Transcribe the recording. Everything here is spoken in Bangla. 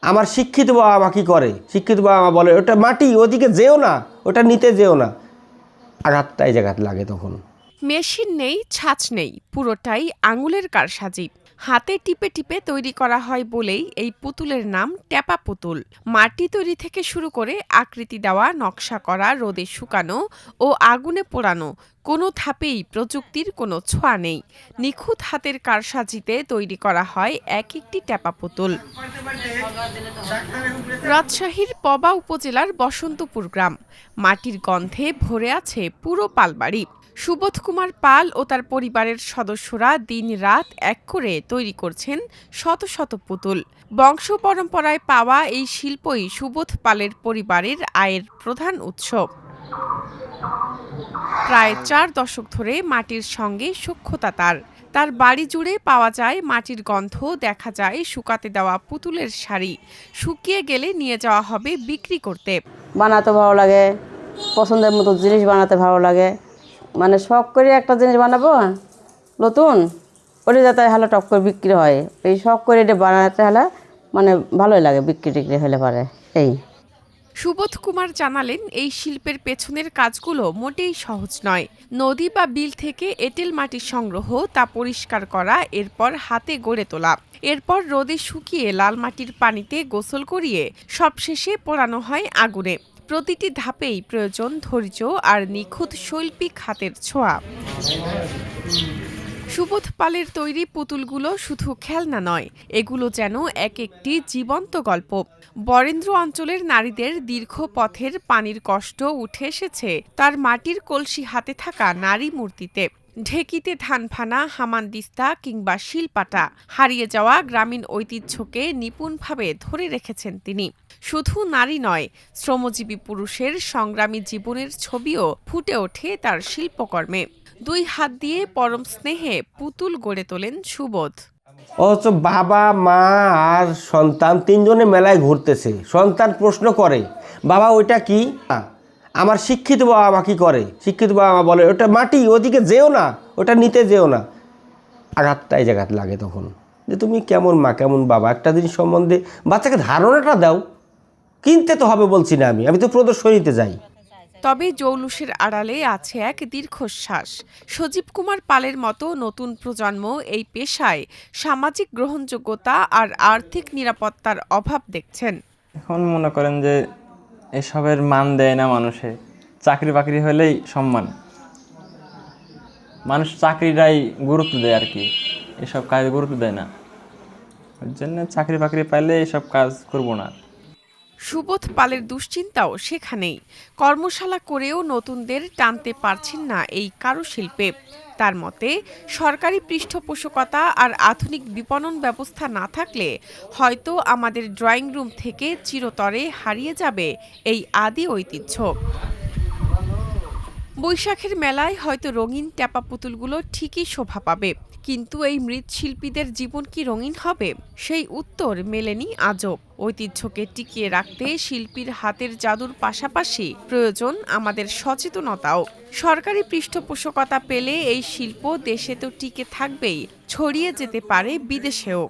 আমার শিক্ষিত বাবা মা কী করে, শিক্ষিত বাবা মা বলে ওটা মাটি, ওদিকে যেও না, ওটা নিতে যেও না। আঘাতটাই জায়গাত লাগে তখন। মেশিন নেই, ছাঁচ নেই, পুরোটাই আঙুলের কারসাজি। হাতে টিপে টিপে তৈরি করা হয় বলেই এই পুতুলের নাম ট্যাপা পুতুল। মাটি তৈরি থেকে শুরু করে আকৃতি দেওয়া, নকশা করা, রোদে শুকানো ও আগুনে পোড়ানো, কোনো ধাপেই প্রযুক্তির কোনো ছোঁয়া নেই। নিখুঁত হাতের কারসাজিতে তৈরি করা হয় এক একটি ট্যাপা পুতুল। রাজশাহীর পবা উপজেলার বসন্তপুর গ্রাম। মাটির গন্ধে ভরে আছে পুরো পালবাড়ি। সুবোধ কুমার পাল ও তার পরিবারের সদস্যরা দিন-রাত এক করে তৈরি করছেন শত শত পুতুল। বংশ পরম্পরায় পাওয়া এই শিল্পই সুবোধ পালের পরিবারের আয়ের প্রধান উৎস। প্রায় ৪ দশক ধরে মাটির সঙ্গে সখ্যতা তার বাড়ি জুড়ে পাওয়া যায় মাটির গন্ধ, দেখা যায় শুকাতে দেওয়া পুতুলের শাড়ি। শুকিয়ে গেলে নিয়ে যাওয়া হবে বিক্রি করতে। বানাতে ভালো লাগে, পছন্দের মতো জিনিস বানাতে ভালো লাগে। মানে শখ করে একটা জিনিস বানাবো নতুন, ওটা যাতে হলে টপ করে বিক্রি হয়, এই শখ করে এটা বানাতে হলে মানে ভালোই লাগে, বিক্রি টিক্রি হলে পারে। এই সুবোধ কুমার জানালেন, এই শিল্পের পেছনের কাজগুলো মোটেই সহজ নয়। নদী বা বিল থেকে এঁটেল মাটি সংগ্রহ, তা পরিষ্কার করা, এরপর হাতে গড়ে তোলা, এরপর রোদে শুকিয়ে লাল মাটির পানিতে গোসল করিয়ে সবশেষে পোড়ানো হয় আগুনে। প্রতিটি ধাপেই প্রয়োজন ধৈর্য আর নিখুঁত শৈল্পিক হাতের ছোঁয়া। সুবোধ পালের তৈরি পুতুলগুলো শুধু খেলনা নয়, এগুলো যেন এক একটি জীবন্ত গল্প। বরেন্দ্র অঞ্চলের নারীদের দীর্ঘ পথের পানির কষ্ট উঠে এসেছে তার মাটির কলসি হাতে থাকা নারী মূর্তিতে। ঢেকিতে ধান ভানা, হামানদিস্তা কিংবা শিলপাটা, হারিয়ে যাওয়া গ্রামীণ ঐতিহ্যকে নিপুণভাবে ধরে রেখেছেন তিনি। শুধু নারী নয়, শ্রমজীবী পুরুষের সংগ্রামী জীবনের ছবিও ফুটে ওঠে তার শিল্পকর্মে। 2 হাত দিয়ে পরম স্নেহে পুতুল গড়ে তোলেন সুবোধ। অথচ বাবা মা আর সন্তান তিনজনে মেলায় ঘুরতেছে। সন্তান প্রশ্ন করে, বাবা ওইটা কি? আমার শিক্ষিত বাবা মা কী করে, শিক্ষিত বাবা মা বলে ওটা মাটি, ওদিকে যেও না, ওটা নিতে যেও না। আঘাতটাই জায়গাত লাগে তখন, যে তুমি কেমন মা কেমন বাবা, একটা জিনিস সম্বন্ধে বাচ্চাকে ধারণাটা দাও। কিনতে তো হবে বলছি না, আমি তো প্রদর্শনীতে যাই। তবে জৌলুসের আড়ালে আছে এক দীর্ঘশ্বাস। সজীব কুমার পালের মতো নতুন প্রজন্ম এই পেশায় সামাজিক গ্রহণযোগ্যতা আর আর্থিক নিরাপত্তার অভাব দেখছেন। এখন মনে করেন যে এসবের মান দেয় না মানুষে। চাকরি বাকরি হলেই সম্মান, মানুষ চাকরিটাই গুরুত্ব দেয় আর কি, এসব কাজে গুরুত্ব দেয় না। ওই জন্য চাকরি বাকরি পাইলে এসব কাজ করব না। সুবোধ পালের দুশ্চিন্তাও সেখানেই। কর্মশালা করেও নতুনদের টানতে পারছেন না এই কারুশিল্পে। তার মতে, সরকারি পৃষ্ঠপোষকতা আর আধুনিক বিপণন ব্যবস্থা না থাকলে হয়তো আমাদের ড্রয়িং রুম থেকে চিরতরে হারিয়ে যাবে এই আদি ঐতিহ্য। বৈশাখের মেলায় হয়তো রঙিন ট্যাপা পুতুলগুলো ঠিকই শোভা পাবে, কিন্তু এই মৃৎশিল্পীদের জীবন কি রঙিন হবে? সেই উত্তর মেলেনি আজও। ঐতিহ্যকে টিকিয়ে রাখতে শিল্পীর হাতের জাদুর পাশাপাশি প্রয়োজন আমাদের সচেতনতাও। সরকারি পৃষ্ঠপোষকতা পেলে এই শিল্প দেশে তো টিকে থাকবেই, ছড়িয়ে যেতে পারে বিদেশেও।